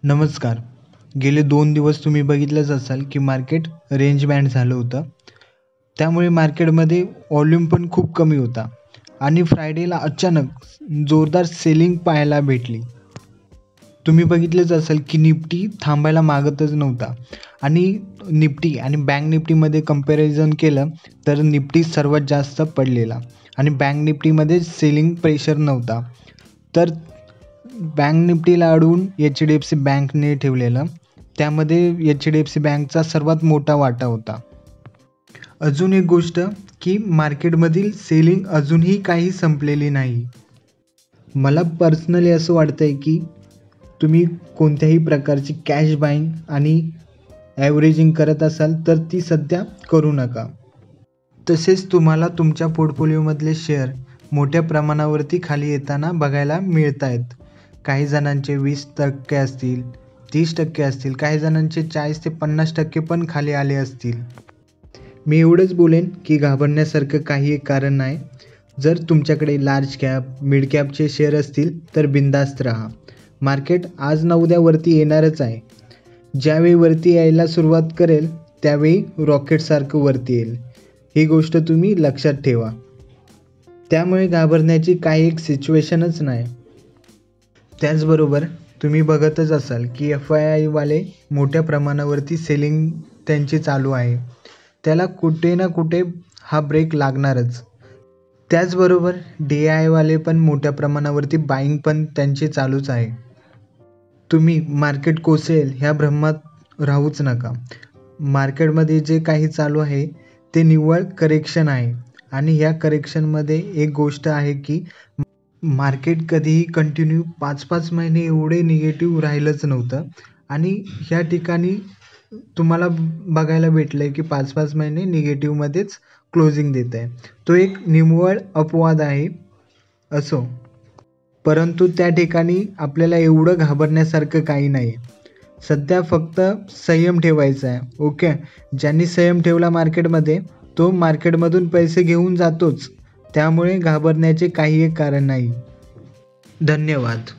नमस्कार. गेले 2 दिवस तुम्ही बघितलंच असाल की मार्केट रेंज बँड झालं होतं. त्यामुळे मार्केटमध्ये व्हॉल्यूम पण खूप कमी होता आणि फ्रायडेला अचानक जोरदार सेलिंग पाहायला भेटली. तुम्ही बघितलंच असेल की निफ्टी थांबायला मागतच नव्हता आणि निफ्टी आणि बँक निफ्टीमध्ये कंपॅरिझन केलं तर निफ्टी सर्वात जास्त पडलेला आणि बँक निफ्टीमध्ये सेलिंग प्रेशर नव्हता. तर बँक निफ्टीला अडवून HDFC बँकने ठेवलेलं, त्यामध्ये HDFC बँकचा सर्वात मोठा वाटा होता. अजून एक गोष्ट की मार्केटमधील सेलिंग अजूनही काही संपलेली नाही. मला पर्सनली असं वाटतंय की तुम्ही कोणत्याही प्रकारची कॅश बाईंग आणि ॲव्हरेजिंग करत असाल तर ती सध्या करू नका. तसेच तुम्हाला तुमच्या पोर्टफोलिओमधले शेअर मोठ्या प्रमाणावरती खाली येताना बघायला मिळत आहेत. काही जणांचे 20% असतील, 30% असतील, काही जणांचे 40 ते 50% पण खाली आले असतील. मी एवढंच बोलेन की घाबरण्यासारखं काही एक कारण नाही. जर तुमच्याकडे लार्ज कॅप, मिड कॅपचे शेअर असतील तर बिंदास्त राहा. मार्केट आज ना उद्या वरती येणारच आहे. ज्यावेळी वरती यायला सुरुवात करेल त्यावेळी रॉकेटसारखं वरती येईल. ही गोष्ट तुम्ही लक्षात ठेवा. त्यामुळे घाबरण्याची काही एक सिच्युएशनच नाही. त्याचबरोबर तुम्ही बघतच असाल की FII मोठ्या प्रमाणावरती सेलिंग त्यांची चालू आहे. त्याला कुठे ना कुठे हा ब्रेक लागणारच. त्याचबरोबर DII पण मोठ्या प्रमाणावरती बाईंग पण त्यांची चालूच आहे. तुम्ही मार्केट कोसळेल ह्या भ्रमात राहूच नका. मार्केटमध्ये जे काही चालू आहे ते निव्वळ करेक्शन आहे आणि ह्या करेक्शनमध्ये एक गोष्ट आहे की मार्केट कधीही कंटिन्यू 5-5 महिने एवढे निगेटिव्ह राहिलंच नव्हतं आणि ह्या ठिकाणी तुम्हाला बघायला भेटलं आहे की 5-5 महिने निगेटिव्हमध्येच क्लोजिंग देत आहे. तो एक निव्वळ अपवाद आहे. असो, परंतु त्या ठिकाणी आपल्याला एवढं घाबरण्यासारखं काही नाही. सध्या फक्त संयम ठेवायचा आहे. ओके, ज्यांनी संयम ठेवला मार्केटमध्ये तो मार्केटमधून पैसे घेऊन जातोच. त्यामुळे घाबरण्याचे काही एक कारण नाही. धन्यवाद.